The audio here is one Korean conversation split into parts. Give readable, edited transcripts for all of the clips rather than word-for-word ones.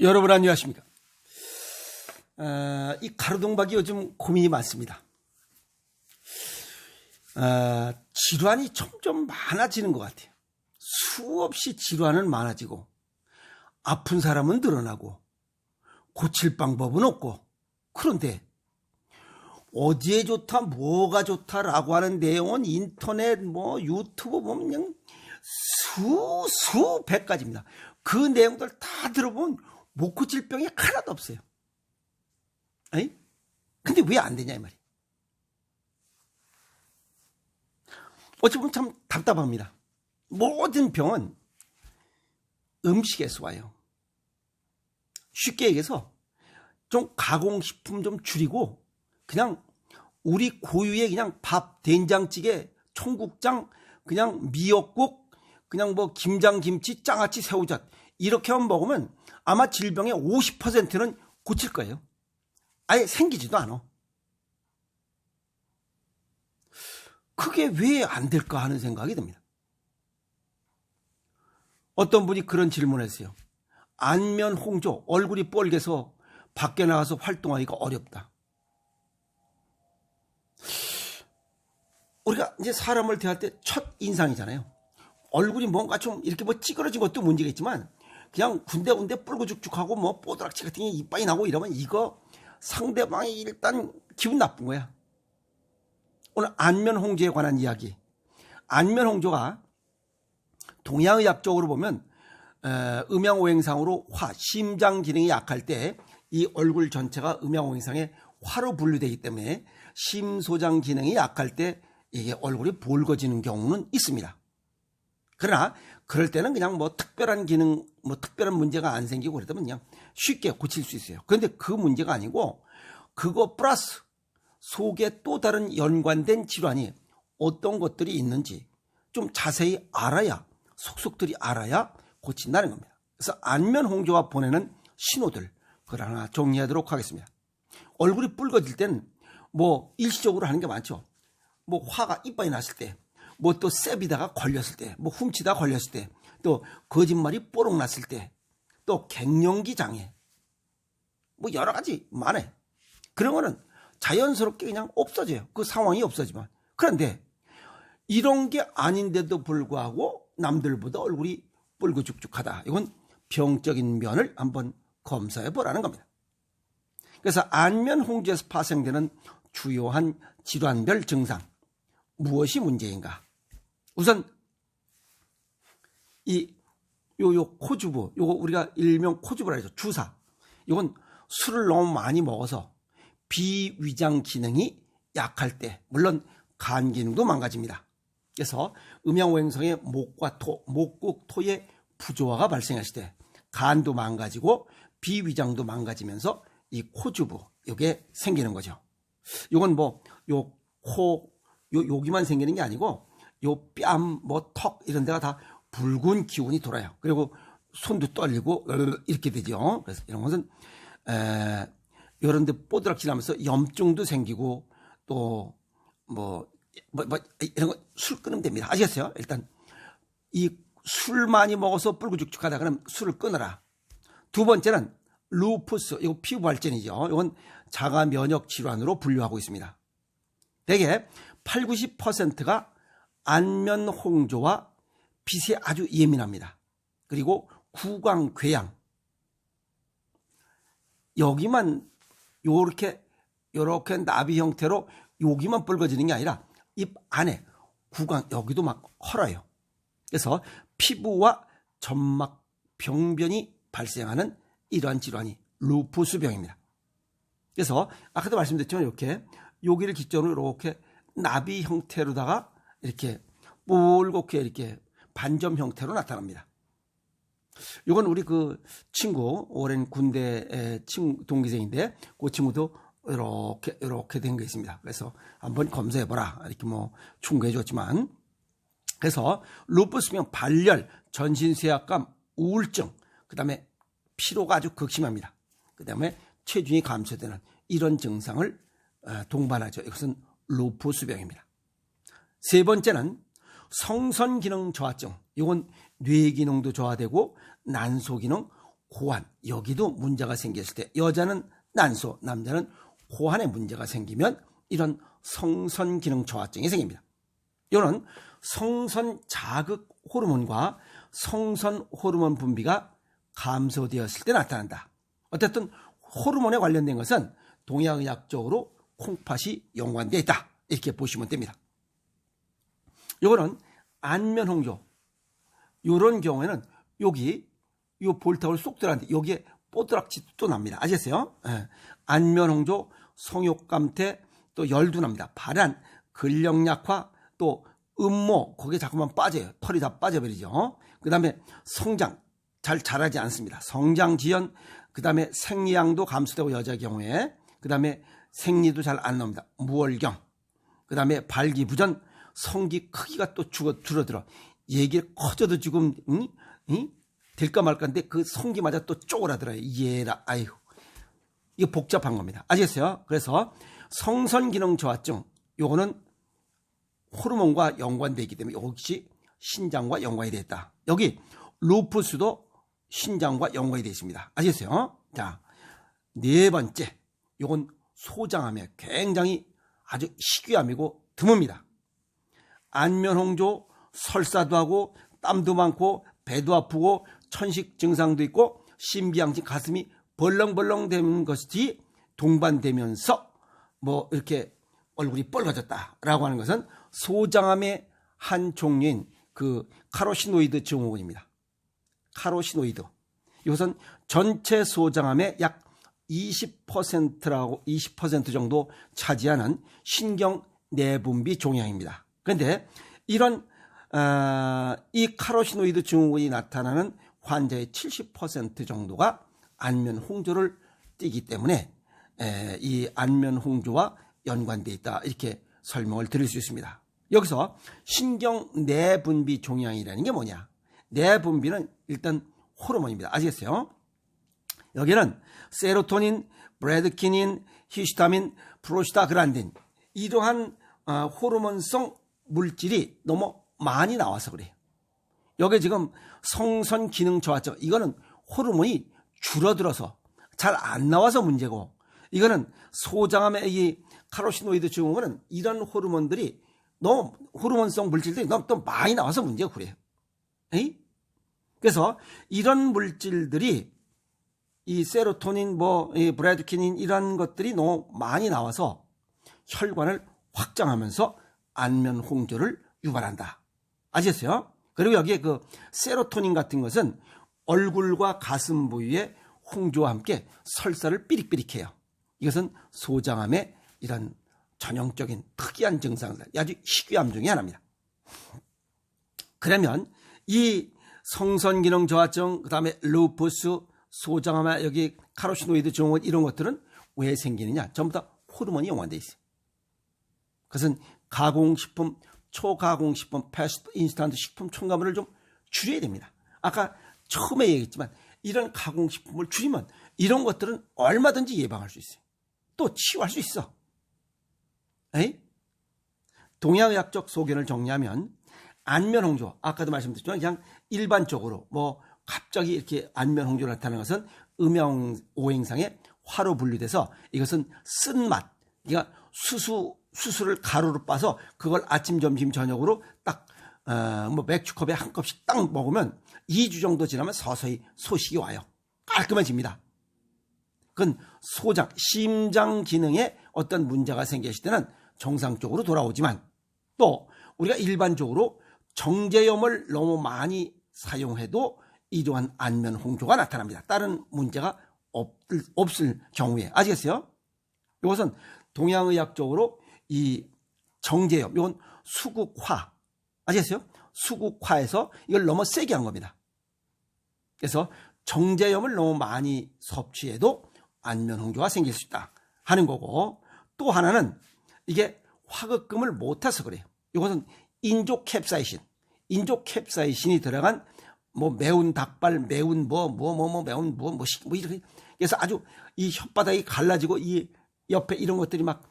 여러분 안녕하십니까? 이 가로등박이 요즘 고민이 많습니다. 질환이 점점 많아지는 것 같아요. 수없이 질환은 많아지고 아픈 사람은 늘어나고 고칠 방법은 없고, 그런데 어디에 좋다 뭐가 좋다라고 하는 내용은 인터넷 유튜브 보면 그냥 수백 가지입니다. 그 내용들 다 들어보면 못 고칠 병이 하나도 없어요. 에이? 근데 왜 안 되냐 이 말이에요. 어찌 보면 참 답답합니다. 모든 병은 음식에서 와요. 쉽게 얘기해서 좀 가공식품 좀 줄이고 그냥 우리 고유의 그냥 밥, 된장찌개, 청국장, 그냥 미역국, 그냥 김장김치, 장아찌, 새우젓 이렇게만 먹으면 아마 질병의 50%는 고칠 거예요. 아예 생기지도 않아. 그게 왜 안 될까 하는 생각이 듭니다. 어떤 분이 그런 질문을 했어요. 안면 홍조, 얼굴이 뻘개서 밖에 나가서 활동하기가 어렵다. 우리가 이제 사람을 대할 때 첫 인상이잖아요. 얼굴이 뭔가 좀 이렇게 찌그러진 것도 문제가 있지만 그냥 군데군데 뿔고죽죽하고 뽀드락지 같은 게 이빨이 나고 이러면 이거 상대방이 일단 기분 나쁜 거야. 오늘 안면 홍조에 관한 이야기. 안면 홍조가 동양의학적으로 보면 음양오행상으로 심장 기능이 약할 때 이 얼굴 전체가 음양오행상에 화로 분류되기 때문에 심소장 기능이 약할 때 이게 얼굴이 붉어지는 경우는 있습니다. 그러나 그럴 때는 그냥 특별한 기능, 특별한 문제가 안 생기고 그러다면 그냥 쉽게 고칠 수 있어요. 그런데 그 문제가 아니고 그거 플러스 속에 또 다른 연관된 질환이 어떤 것들이 있는지 좀 자세히 알아야, 속속들이 알아야 고친다는 겁니다. 그래서 안면 홍조가 보내는 신호들, 그걸 하나 정리하도록 하겠습니다. 얼굴이 붉어질 때는 일시적으로 하는 게 많죠. 화가 이빨이 났을 때, 또 셉이다가 걸렸을 때, 훔치다 걸렸을 때, 또 거짓말이 뽀록 났을 때, 또 갱년기 장애, 여러 가지 많아요. 그런 거는 자연스럽게 그냥 없어져요. 그 상황이 없어지면. 그런데 이런 게 아닌데도 불구하고 남들보다 얼굴이 뿔고죽죽하다. 이건 병적인 면을 한번 검사해 보라는 겁니다. 그래서 안면 홍조에서 파생되는 주요한 질환별 증상, 무엇이 문제인가? 우선 요 코주부, 요거 우리가 일명 코주부라 해서 주사. 이건 술을 너무 많이 먹어서 비위장 기능이 약할 때, 물론 간 기능도 망가집니다. 그래서 음양오행성의 목과 토, 목국 토의 부조화가 발생했을 때 간도 망가지고 비위장도 망가지면서 이 코주부, 이게 생기는 거죠. 이건 요 코, 여기만 생기는 게 아니고 요 뺨, 턱 이런 데가 다 붉은 기운이 돌아요. 그리고 손도 떨리고 이렇게 되죠. 그래서 이런 것은 이런 데 뽀드락질 나면서 염증도 생기고 또 이런 거 술 끊으면 됩니다. 아시겠어요? 일단 이 술 많이 먹어서 뿔구죽죽하다 그러면 술을 끊어라. 두 번째는 루푸스, 이거 피부 발진이죠. 이건 자가 면역 질환으로 분류하고 있습니다. 대개 8, 90%가 안면 홍조와 빛에 아주 예민합니다. 그리고 구강 궤양, 여기만 요렇게 나비 형태로 여기만 붉어지는 게 아니라 입 안에 구강 여기도 막 헐어요. 그래서 피부와 점막 병변이 발생하는 이러한 질환이 루푸스병입니다. 그래서 아까도 말씀드렸지만 이렇게 여기를 기점으로 이렇게 나비 형태로다가 이렇게 뿔겋게 이렇게 반점 형태로 나타납니다. 이건 우리 그 친구, 오랜 군대 동기생인데 그 친구도 이렇게 된 게 있습니다. 그래서 한번 검사해보라 이렇게 충고해 줬지만, 그래서 루푸스병 발열, 전신쇠약감, 우울증, 그 다음에 피로가 아주 극심합니다. 그 다음에 체중이 감소되는 이런 증상을 동반하죠. 이것은 루푸스병입니다. 세 번째는 성선기능 저하증. 이건 뇌기능도 저하되고 난소기능, 고환, 여기도 문제가 생겼을 때 여자는 난소, 남자는 고환에 문제가 생기면 이런 성선 기능 저하증이 생깁니다. 이는 성선 자극 호르몬과 성선 호르몬 분비가 감소되었을 때 나타난다. 어쨌든 호르몬에 관련된 것은 동양의학적으로 콩팥이 연관되어 있다. 이렇게 보시면 됩니다. 이거는 안면홍조. 이런 경우에는 여기 이 볼타올 쏙 들어갔는데 여기에 뽀드락지 또 납니다. 아시겠어요? 예. 안면홍조, 성욕감퇴, 또 열도 납니다. 발한, 근력 약화, 또 음모, 거기에 자꾸만 빠져요. 털이 다 빠져버리죠. 그 다음에 성장, 잘 자라지 않습니다. 성장 지연, 그 다음에 생리량도 감소되고 여자 경우에, 그 다음에 생리도 잘 안 나옵니다. 무월경, 그 다음에 발기부전, 성기 크기가 또 줄어들어. 얘기 커져도 지금 될까 말까인데 그 성기마저 또 쪼그라들어요. 얘라, 아유, 이거 복잡한 겁니다. 아시겠어요? 그래서 성선 기능 저하증, 요거는 호르몬과 연관되어 있기 때문에 역시 신장과 연관이 되어 있다. 여기 루푸스도 신장과 연관이 되어 있습니다. 아시겠어요? 자, 네 번째, 요건 소장암에 굉장히 아주 희귀암이고 드뭅니다. 안면홍조, 설사도 하고 땀도 많고 배도 아프고 천식 증상도 있고 심비양심 가슴이 벌렁벌렁 되는 것이 동반되면서 뭐 이렇게 얼굴이 뻘개졌다라고 하는 것은 소장암의 한 종류인 그 카로시노이드 증후군입니다. 카로시노이드. 이것은 전체 소장암의 약 20% 정도 차지하는 신경 내분비 종양입니다. 그런데 이런 이 카로시노이드 증후군이 나타나는 환자의 70% 정도가 안면 홍조를 띠기 때문에 이 안면 홍조와 연관되어 있다. 이렇게 설명을 드릴 수 있습니다. 여기서 신경 내분비 종양이라는 게 뭐냐? 내분비는 일단 호르몬입니다. 아시겠어요? 여기는 세로토닌, 브래드키닌, 히스타민, 프로스타그란딘 이러한 호르몬성 물질이 너무 많이 나와서 그래요. 여기 지금 성선 기능 저하증, 이거는 호르몬이 줄어들어서 잘 안 나와서 문제고, 이거는 소장암의 이 카로시노이드 증후군은 이런 호르몬들이 너무 호르몬성 물질들이 너무 또 많이 나와서 문제가 그래요. 에이? 그래서 이런 물질들이 이 세로토닌, 이 브래드키닌 이런 것들이 너무 많이 나와서 혈관을 확장하면서 안면 홍조를 유발한다. 아시겠어요? 그리고 여기에 그 세로토닌 같은 것은 얼굴과 가슴 부위에 홍조와 함께 설사를 삐릭삐릭해요. 이것은 소장암의 이런 전형적인 특이한 증상들, 아주 희귀암 중에 하나입니다. 그러면 이 성선기능 저하증, 그 다음에 루푸스, 소장암, 여기 카로시노이드 증후군 이런 것들은 왜 생기느냐? 전부 다 호르몬이 연관되어 있어요. 그것은 가공식품, 초가공식품, 패스트 인스턴트 식품 첨가물을 좀 줄여야 됩니다. 아까 처음에 얘기했지만 이런 가공식품을 줄이면 이런 것들은 얼마든지 예방할 수 있어요. 또 치유할 수 있어. 에이? 동양의학적 소견을 정리하면 안면홍조, 아까도 말씀드렸지만 그냥 일반적으로 갑자기 이렇게 안면홍조가 나타나는 것은 음양오행상의 화로 분류돼서 이것은 쓴맛, 그러니까 수수를 가루로 빠서 그걸 아침, 점심, 저녁으로 딱 맥주컵에 한 컵씩 딱 먹으면 2주 정도 지나면 서서히 소식이 와요. 깔끔해집니다. 그건 심장 기능에 어떤 문제가 생겼을 때는 정상적으로 돌아오지만 또 우리가 일반적으로 정제염을 너무 많이 사용해도 이러한 안면 홍조가 나타납니다. 다른 문제가 없을 경우에. 아시겠어요? 이것은 동양의학적으로 이 정제염, 이건 수국화. 아시겠어요? 수국화에서 이걸 너무 세게 한 겁니다. 그래서 정제염을 너무 많이 섭취해도 안면 홍조가 생길 수 있다 하는 거고, 또 하나는 이게 화극금을 못 타서 그래요. 이것은 인조캡사이신이 들어간 매운 닭발, 매운 매운 이렇게. 그래서 아주 이 혓바닥이 갈라지고 이 옆에 이런 것들이 막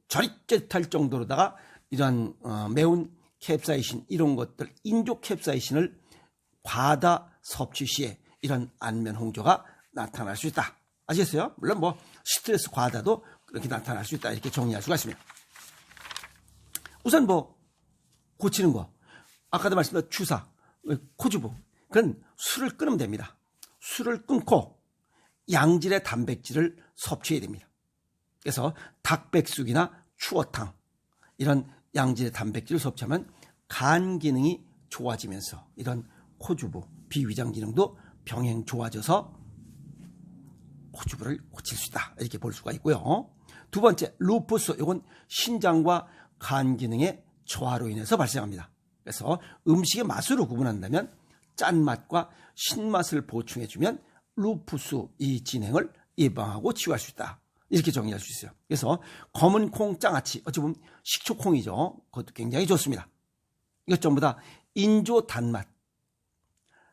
저릿저릿할 정도로다가 이런 매운 캡사이신 이런 것들, 인조캡사이신을 과다 섭취 시에 이런 안면 홍조가 나타날 수 있다. 아시겠어요? 물론 뭐 스트레스 과다도 그렇게 나타날 수 있다. 이렇게 정리할 수가 있습니다. 우선 뭐 고치는 거. 아까도 말씀드린 주사, 코주부. 그건 술을 끊으면 됩니다. 술을 끊고 양질의 단백질을 섭취해야 됩니다. 그래서 닭백숙이나 추어탕 이런 양질의 단백질을 섭취하면 간 기능이 좋아지면서 이런 코주부, 비위장 기능도 병행 좋아져서 코주부를 고칠 수 있다. 이렇게 볼 수가 있고요. 두 번째, 루푸스. 이건 신장과 간 기능의 저하로 인해서 발생합니다. 그래서 음식의 맛으로 구분한다면 짠맛과 신맛을 보충해주면 루푸스 이 진행을 예방하고 치유할 수 있다. 이렇게 정리할 수 있어요. 그래서 검은 콩 장아찌, 어찌 보면 식초콩이죠. 그것도 굉장히 좋습니다. 이것 전부 다 인조 단맛,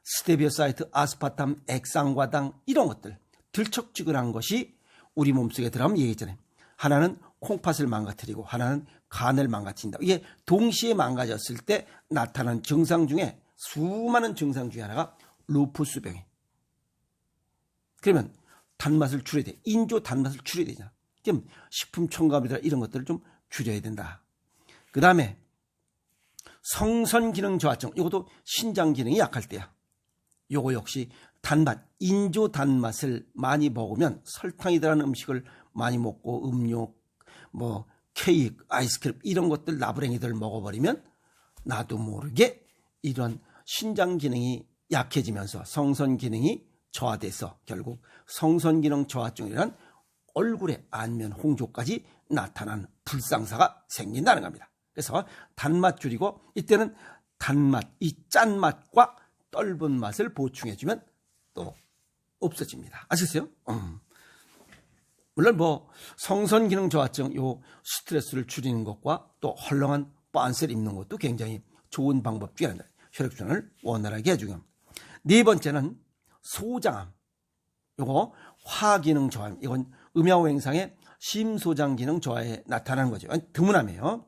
스테비오사이트, 아스파탐, 액상과당 이런 것들 들척지근한 것이 우리 몸속에 들어가면 얘기했잖아요. 하나는 콩팥을 망가뜨리고 하나는 간을 망가뜨린다. 이게 동시에 망가졌을 때 나타나는 증상 중에 수많은 증상 중에 하나가 루푸스병이에요. 그러면 단맛을 줄여야 돼. 인조 단맛을 줄여야 되잖아. 그럼 식품 첨가물이나 이런 것들을 좀 줄여야 된다. 그 다음에 성선 기능 저하증. 이것도 신장 기능이 약할 때야. 요거 역시 단맛, 인조 단맛을 많이 먹으면 설탕이 들어간 음식을 많이 먹고 음료, 뭐 케이크, 아이스크림 이런 것들 나부랭이들 먹어버리면 나도 모르게 이런 신장 기능이 약해지면서 성선 기능이 저하돼서 결국 성선 기능 저하증이란 얼굴에 안면 홍조까지 나타나는 불상사가 생긴다는 겁니다. 그래서 단맛 줄이고 이때는 단맛, 이 짠맛과 떫은 맛을 보충해주면 또 없어집니다. 아시겠어요? 물론 뭐 성선 기능 저하증 요 스트레스를 줄이는 것과 또 헐렁한 빤스를 입는 것도 굉장히 좋은 방법 중에 하나입니다. 혈액순환을 원활하게 해주고. 네 번째는 소장암. 요거 화기능 저하암. 이건 음야오행상의 심소장 기능 저하에 나타나는 거죠. 드문암이에요.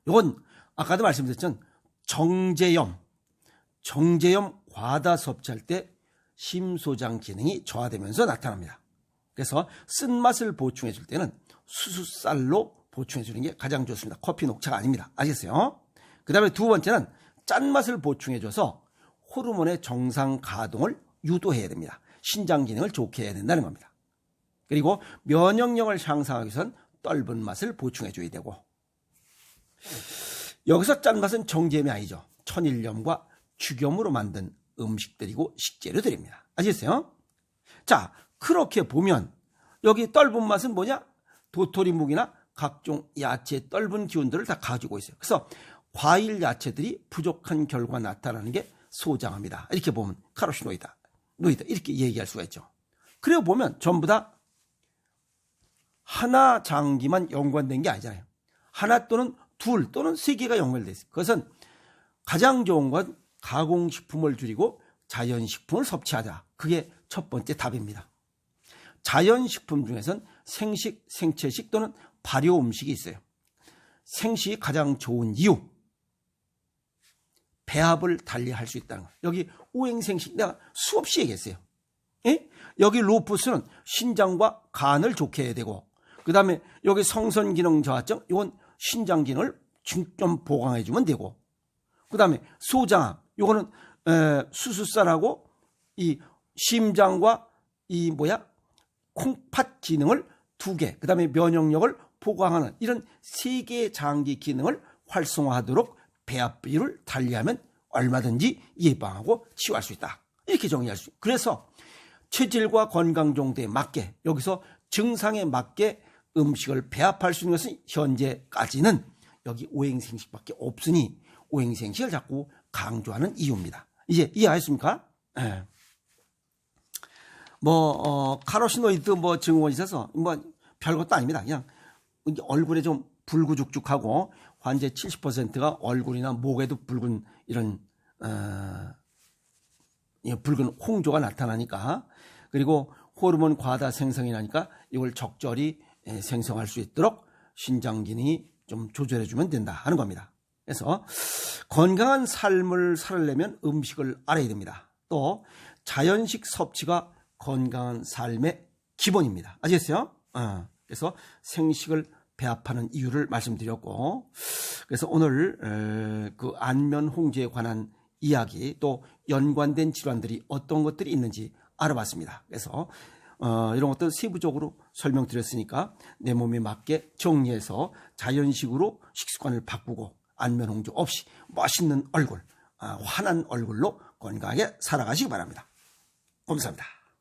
요건 아까도 말씀드렸던 정제염 과다 섭취할 때 심소장 기능이 저하되면서 나타납니다. 그래서 쓴맛을 보충해 줄 때는 수수쌀로 보충해 주는 게 가장 좋습니다. 커피 녹차가 아닙니다. 아시겠어요? 그 다음에 두 번째는 짠맛을 보충해 줘서 호르몬의 정상 가동을 유도해야 됩니다. 신장 기능을 좋게 해야 된다는 겁니다. 그리고 면역력을 향상하기 위해서는 떫은 맛을 보충해 줘야 되고, 여기서 짠맛은 정제염이 아니죠. 천일염과 죽염으로 만든 음식들이고 식재료들입니다. 아시겠어요? 자, 그렇게 보면 여기 떫은 맛은 뭐냐? 도토리묵이나 각종 야채의 떫은 기운들을 다 가지고 있어요. 그래서 과일 야채들이 부족한 결과 나타나는 게 소장암이다. 이렇게 보면 카로시노이다, 노이다 이렇게 얘기할 수가 있죠. 그래 보면 전부 다 하나 장기만 연관된 게 아니잖아요. 하나 또는 둘 또는 세 개가 연결돼 있어요. 그것은 가장 좋은 건 가공식품을 줄이고 자연식품을 섭취하자. 그게 첫 번째 답입니다. 자연식품 중에서는 생식, 생채식 또는 발효 음식이 있어요. 생식이 가장 좋은 이유, 배합을 달리할 수 있다는 거예요. 여기 오행생식 내가 수없이 얘기했어요. 예? 여기 루푸스는 신장과 간을 좋게 해야 되고, 그 다음에 여기 성선기능 저하증, 이건 신장 기능을 좀 보강해주면 되고, 그 다음에 소장암, 이거는 수수쌀하고 이 심장과 이 콩팥 기능을 두 개, 그 다음에 면역력을 보강하는 이런 세 개의 장기 기능을 활성화하도록 배합 비율을 달리하면 얼마든지 예방하고 치유할 수 있다. 이렇게 정리할 수 있어요. 그래서 체질과 건강 정도에 맞게, 여기서 증상에 맞게 음식을 배합할 수 있는 것은 현재까지는 여기 오행생식밖에 없으니 오행생식을 자꾸 강조하는 이유입니다. 이제 이해하셨습니까? 네. 카로시노이드 증후군이 있어서 별것도 아닙니다. 그냥 얼굴에 좀 불구죽죽하고 환자의 70%가 얼굴이나 목에도 붉은 이런 붉은 홍조가 나타나니까, 그리고 호르몬 과다 생성이 나니까 이걸 적절히 생성할 수 있도록 신장 기능이 좀 조절해 주면 된다 하는 겁니다. 그래서 건강한 삶을 살려면 음식을 알아야 됩니다. 또 자연식 섭취가 건강한 삶의 기본입니다. 아시겠어요? 그래서 생식을 배합하는 이유를 말씀드렸고, 그래서 오늘 그 안면 홍조에 관한 이야기 또 연관된 질환들이 어떤 것들이 있는지 알아봤습니다. 그래서 이런 것들 세부적으로 설명드렸으니까 내 몸에 맞게 정리해서 자연식으로 식습관을 바꾸고 안면 홍조 없이 멋있는 얼굴, 환한 얼굴로 건강하게 살아가시기 바랍니다. 감사합니다.